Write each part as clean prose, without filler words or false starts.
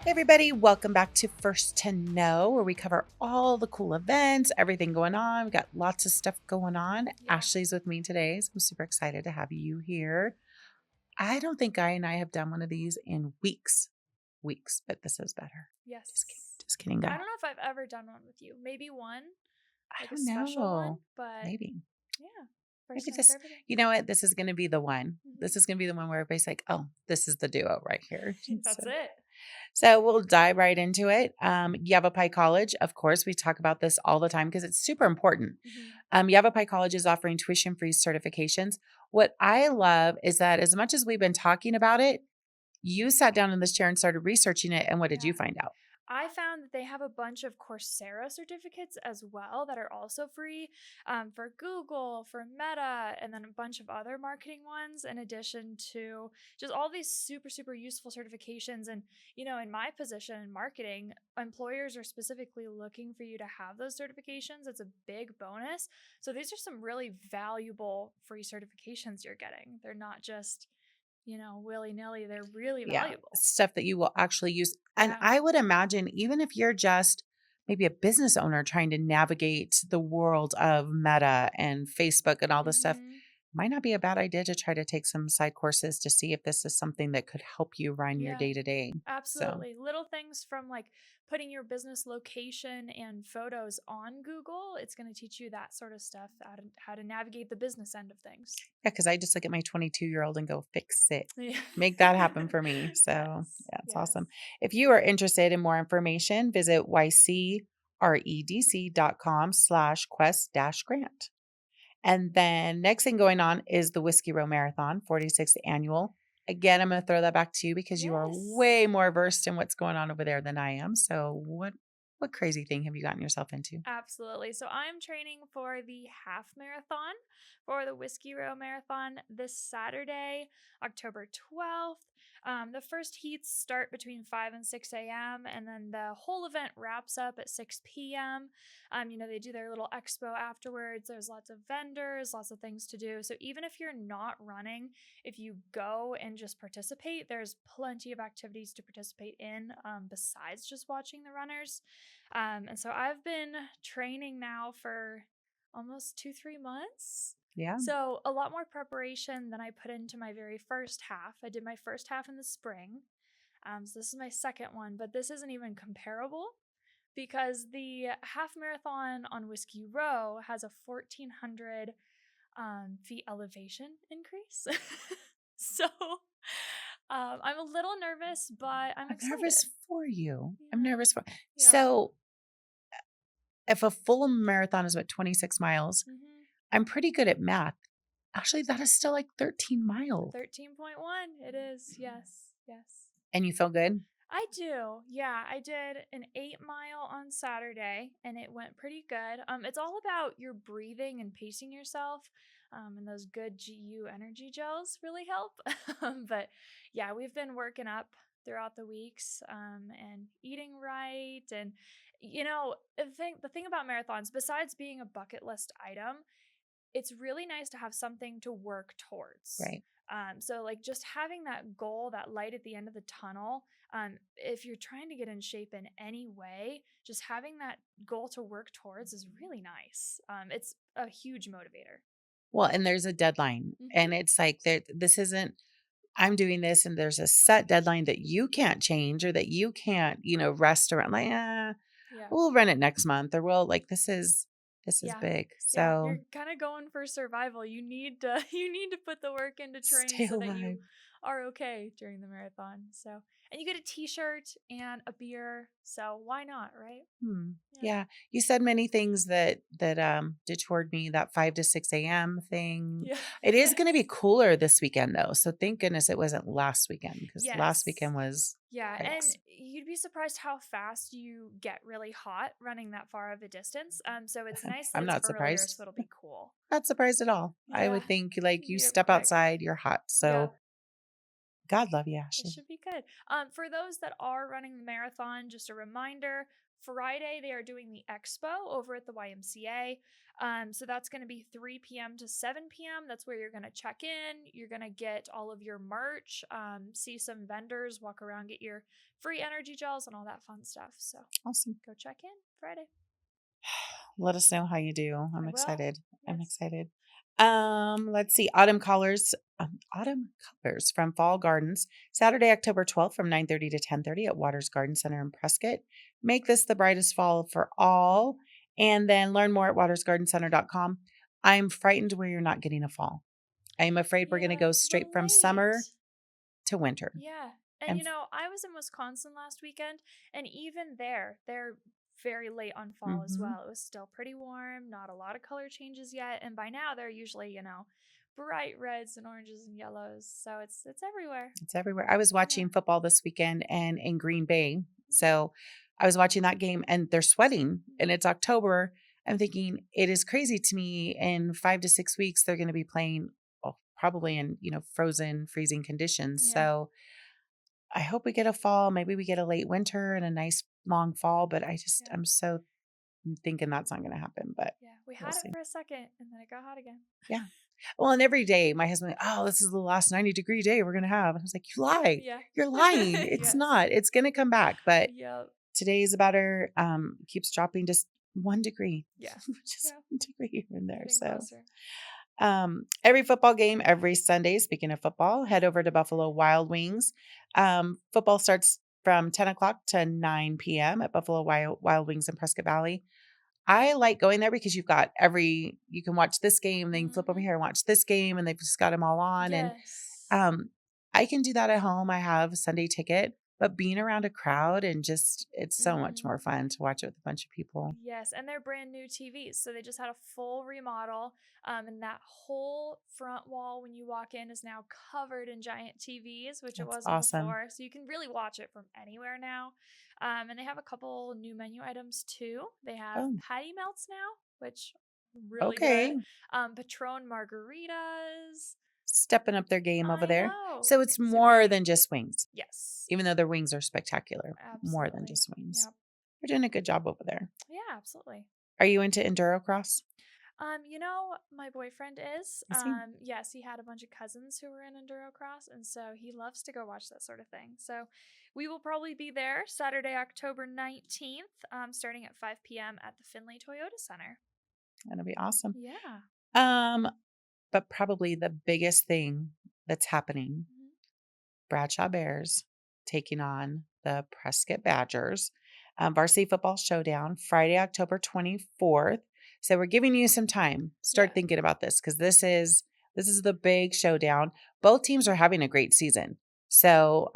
Hey everybody, welcome back to First to Know, where we cover all the cool events, everything going on. We've got lots of stuff going on. Yeah. Ashley's with me today, so I'm super excited to have you here. I don't think Guy and I have done one of these in weeks, but this is better. Yes. Just kidding, Guy. I don't know if I've ever done one with you. Maybe one, I like a don't special one, know. but Maybe. yeah, first Maybe time for this, everything. you know what? This is going to be the one. Mhm. This is going to be the one where everybody's like, oh, this is the duo right here. That's it. So we'll dive right into it. Yavapai College, of course, we talk about this all the time because it's super important. Yavapai College is offering tuition-free certifications. What I love is that as much as we've been talking about it, you sat down in this chair and started researching it. And what did you Yeah. find out? I found that they have a bunch of Coursera certificates as well that are also free for Google, for Meta, and then a bunch of other marketing ones, in addition to just all these super, super useful certifications. And, in my position in marketing, employers are specifically looking for you to have those certifications. It's a big bonus. So these are some really valuable free certifications you're getting. They're not just, willy nilly, they're really Yeah, valuable. stuff that you will actually use. And Yeah. I would imagine, even if you're just maybe a business owner trying to navigate the world of Meta and Facebook and all this stuff, Hmm. might not be a bad idea to try to take some side courses to see if this is something that could help you run your Yeah. day to day. So, Absolutely. Little things from like putting your business location and photos on Google. It's going to teach you that sort of stuff, how to navigate the business end of things. yeah, because I just look at my 22-year-old and go, fix it. Yeah. Make that happen for me. So, Yes. yeah, it's Yes. awesome. If you are interested in more information, visit ycredc.com/quest-grant. And then next thing going on is the Whiskey Row Marathon, 46th annual. Again, I'm going to throw that back to you because you are Yes. way more versed in what's going on over there than I am. So what crazy thing have you gotten yourself into? Absolutely. So I'm training for the half marathon for the Whiskey Row Marathon this Saturday, October 12th. The first heats start between 5 and 6 a.m., and then the whole event wraps up at 6 p.m. They do their little expo afterwards. There's lots of vendors, lots of things to do. So even if you're not running, if you go and just participate, there's plenty of activities to participate in besides just watching the runners. And so I've been training now for almost 2-3 months. Yeah. So a lot more preparation than I put into my very first half. I did my first half in the spring. So this is my second one, but this isn't even comparable because the half marathon on Whiskey Row has a 1,400 feet elevation increase. So I'm a little nervous, but I'm I'm excited. nervous for you. I'm Yeah. nervous for. Yeah. So, if a full marathon is what 26 miles, Hmm. I'm pretty good at math. Actually, that is still like 13 miles. 13.1. It is. Yes. Yes. And you feel good? I do. Yeah, I did an 8 mile on Saturday and it went pretty good. It's all about your breathing and pacing yourself. And those good GU energy gels really help. But yeah, we've been working up throughout the weeks and eating right. And the thing about marathons, besides being a bucket list item, it's really nice to have something to work towards. Right. So like just having that goal, that light at the end of the tunnel, if you're trying to get in shape in any way, just having that goal to work towards is really nice. It's a huge motivator. Well, and there's a deadline. And Hmm. it's like this isn't I'm doing this and there's a set deadline that you can't change or that you can't, rest around like, Yeah. we'll run it next month or we'll like this is Yeah. big. Yeah, So you're kind of going for survival. You need to you need to put the work into train stay so that you alive. are okay during the marathon. So, and you get a t-shirt and a beer. So, why not, right? Hmm. Yeah. Yeah. You said many things that detoured me, that 5 to 6 a.m. thing. Yeah. It is gonna be cooler this weekend though. So thank goodness it wasn't last weekend because last Yes. weekend was Yeah, and yikes. you'd be surprised how fast you get really hot running that far of a distance. So it's nice that I'm it's not earlier surprised. so it'll be cool. Not surprised at all. I Yeah. would think like You you beat it step quick. outside, you're hot. Yeah. So God love you, It Ashley. should be good. For those that are running the marathon, just a reminder Friday, they are doing the expo over at the YMCA. So that's going to be 3 p.m. to 7 p.m. That's where you're going to check in. You're going to get all of your merch, see some vendors, walk around, get your free energy gels and all that fun stuff. So Awesome. go check in Friday. Let us know how you do. I'm I will. excited. I'm Yes. excited. Let's see. Autumn colors from Fall Gardens, Saturday, October 12th from 9:30 to 10:30 at Watters Garden Center in Prescott. Make this the brightest fall for all. And then learn more at watersgardencenter.com. I'm frightened where you're not getting a fall. I'm afraid we're going to go straight from summer to winter. Yeah. And And I was in Wisconsin last weekend, and even there, they're very late on fall as well. It was still pretty warm, not a lot of color changes yet, and by now they're usually, bright reds and oranges and yellows. So it's everywhere. It's everywhere. I was watching football this weekend and in Green Bay. So I was watching that game and they're sweating and it's October. I'm thinking it is crazy to me in 5 to 6 weeks, they're going to be playing probably in, frozen, freezing conditions. Yeah. So I hope we get a fall. Maybe we get a late winter and a nice long fall, but I'm so thinking that's not going to happen, but yeah, we had it for a second and then it got hot again. Yeah. Well, and every day my husband, this is the last 90-degree day we're going to have. And I was like, you lie. Yeah. You're lying. It's not. It's going to come back. But today's better. Keeps dropping just 1 degree. Yeah. Just 1 degree here and there. Getting So closer. Every football game, every Sunday, speaking of football, head over to Buffalo Wild Wings. Football starts from 10 o'clock to 9 p.m. at Buffalo Wild Wings in Prescott Valley. I like going there because you can watch this game, then you flip over here and watch this game, and they've just got them all on. Yes. And I can do that at home. I have a Sunday ticket, but being around a crowd and it's so much more fun to watch it with a bunch of people. Yes, and they're brand new TVs. So they just had a full remodel. And that whole front wall when you walk in is now covered in giant TVs, which it wasn't before. So you can really watch it from anywhere now. And they have a couple new menu items too. They have patty melts now, which really good. Patron margaritas. Stepping up their game over there. Know. So it's more than just wings. Yes. Even though their wings are spectacular. Absolutely. More than just wings. Yep. They're doing a good job over there. Yeah, absolutely. Are you into EnduroCross? My boyfriend is. Yes, he had a bunch of cousins who were in EnduroCross, and so he loves to go watch that sort of thing. So we will probably be there Saturday, October 19th, starting at 5 p.m. at the Findlay Toyota Center. That'll be awesome. Yeah. But probably the biggest thing that's happening, Bradshaw Bears taking on the Prescott Badgers. Varsity football showdown, Friday, October 24th. So we're giving you some time. Start thinking about this because this is the big showdown. Both teams are having a great season. So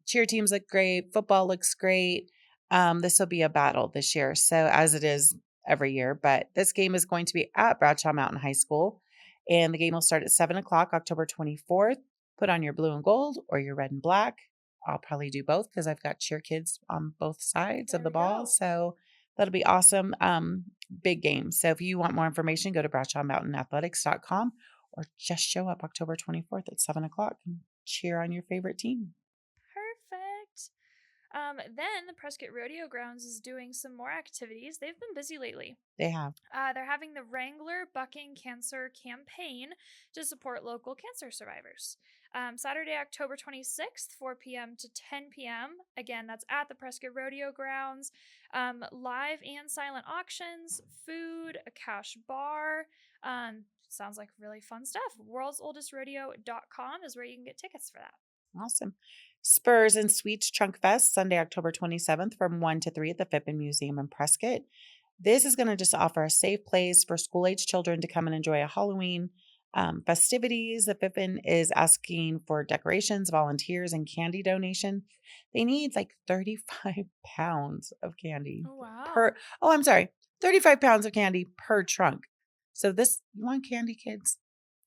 cheer teams look great. Football looks great. This will be a battle this year. So as it is every year, but this game is going to be at Bradshaw Mountain High School. And the game will start at 7 o'clock, October 24th. Put on your blue and gold or your red and black. I'll probably do both because I've got cheer kids on both sides of the ball. So that'll be awesome. Big game. So if you want more information, go to BradshawMountainAthletics.com or just show up October 24th at 7 o'clock and cheer on your favorite team. Perfect. Then the Prescott Rodeo Grounds is doing some more activities. They've been busy lately. They have. They're having the Wrangler Bucking Cancer Campaign to support local cancer survivors. Saturday, October 26th, 4 p.m. to 10 p.m. Again, that's at the Prescott Rodeo Grounds. Live and silent auctions, food, a cash bar. Sounds like really fun stuff. WorldsOldestRodeo.com is where you can get tickets for that. Awesome. Spurs and Sweets Trunk Fest, Sunday, October 27th from 1 to 3 at the Phippen Museum in Prescott. This is going to just offer a safe place for school-age children to come and enjoy a Halloween festivities. The Phippen is asking for decorations, volunteers, and candy donation. They need like 35 pounds of candy. Oh, wow. 35 pounds of candy per trunk. So you want candy, kids?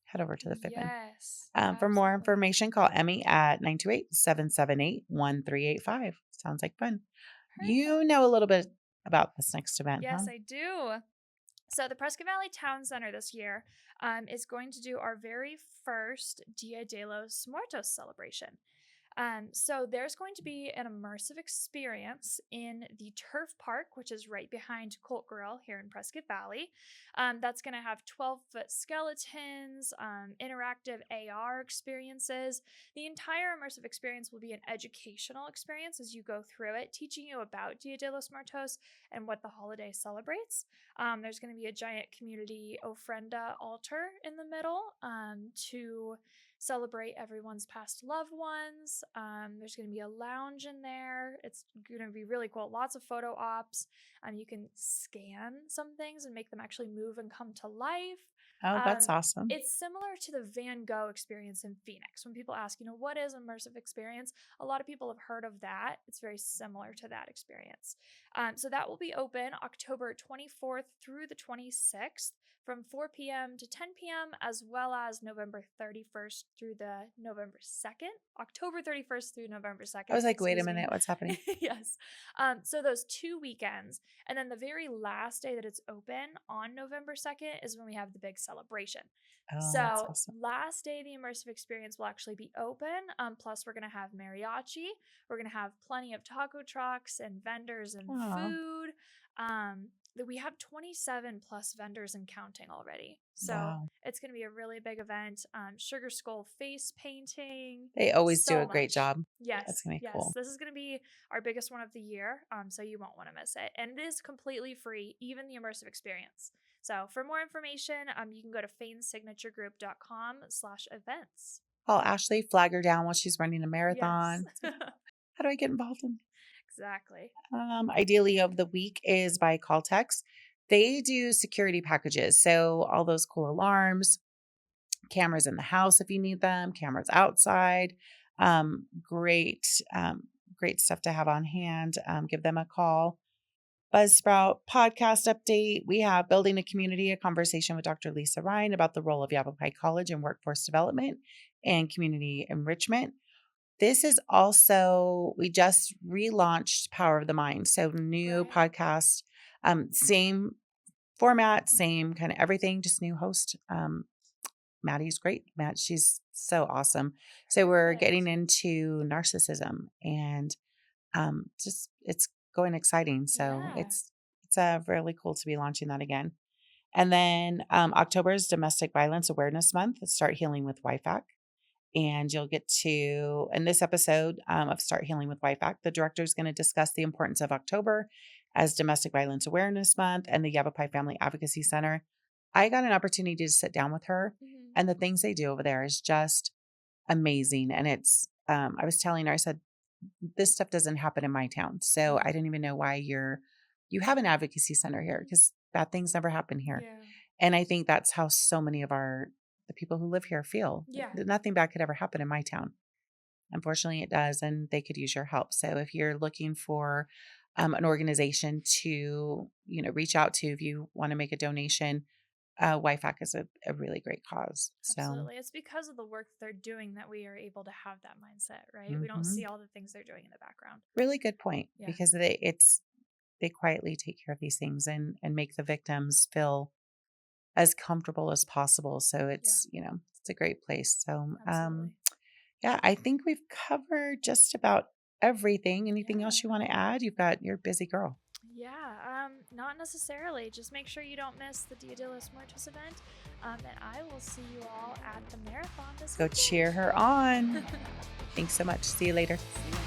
Head over to the Phippen. Yes. For more information, call Emmy at 928-778-1385. Sounds like fun. Perfect. You know a little bit about this next event, Yes, I do. So the Prescott Valley Town Center this year is going to do our very first Dia de los Muertos celebration. So there's going to be an immersive experience in the Turf Park, which is right behind Colt Grill here in Prescott Valley. That's going to have 12-foot skeletons, interactive AR experiences. The entire immersive experience will be an educational experience as you go through it, teaching you about Dia de los Muertos and what the holiday celebrates. There's going to be a giant community ofrenda altar in the middle to celebrate everyone's past loved ones. There's going to be a lounge in there. It's going to be really cool. Lots of photo ops. You can scan some things and make them actually move and come to life. Oh, that's awesome. It's similar to the Van Gogh experience in Phoenix. When people ask, what is immersive experience? A lot of people have heard of that. It's very similar to that experience. So that will be open October 24th through the 26th from 4 p.m. to 10 p.m., as well as November 31st through the November 2nd. October 31st through November 2nd. I was like, wait a minute, what's happening? Yes. So those 2 weekends. And then the very last day that it's open on November 2nd is when we have the big celebration. Oh, so that's awesome. Last day, the immersive experience will actually be open. Plus, we're going to have mariachi. We're going to have plenty of taco trucks and vendors and food. We have 27 plus vendors and counting already. So It's going to be a really big event. Sugar Skull face painting. They always do a great job. Yes. That's going to be cool. This is going to be our biggest one of the year. So you won't want to miss it. And it is completely free, even the immersive experience. So for more information, you can go to fanessignaturегroup.com/events. I'll Ashley flag her down while she's running a marathon. Yes. How do I get involved in? Exactly. Ideally of the week is by Caltex. They do security packages. So all those cool alarms, cameras in the house if you need them, cameras outside. Great stuff to have on hand. Give them a call. Buzzsprout podcast update. We have Building a Community, a conversation with Dr. Lisa Ryan about the role of Yavapai College in workforce development and community enrichment. This is also, we just relaunched Power of the Mind. So new podcast, same format, same kind of everything, just new host. Maddie's great. She's so awesome. So we're getting into narcissism and it's going exciting. So it's really cool to be launching that again. And then October is Domestic Violence Awareness Month. Start Healing with YFAC. And you'll get to, in this episode of Start Healing with YFAC, the director is going to discuss the importance of October as Domestic Violence Awareness Month and the Yavapai Family Advocacy Center. I got an opportunity to sit down with her, and the things they do over there is just amazing. And it's, I was telling her, I said, this stuff doesn't happen in my town. So I didn't even know why you have an advocacy center here, because bad things never happen here. Yeah. And I think that's how so many of the people who live here feel. Nothing bad could ever happen in my town. Unfortunately, it does, and they could use your help. So if you're looking for an organization to, reach out to, if you want to make a donation, YFAC is a really great cause. Absolutely. It's because of the work they're doing that we are able to have that mindset, right? We don't see all the things they're doing in the background. Really good point, because they quietly take care of these things and make the victims feel as comfortable as possible. So it's, it's a great place. So, I think we've covered just about everything. Anything else you want to add? You're a busy girl. Yeah, not necessarily. Just make sure you don't miss the Dia de los Muertos event. And I will see you all at the marathon this weekend. Go cheer her on. Thanks so much. See you later. See you.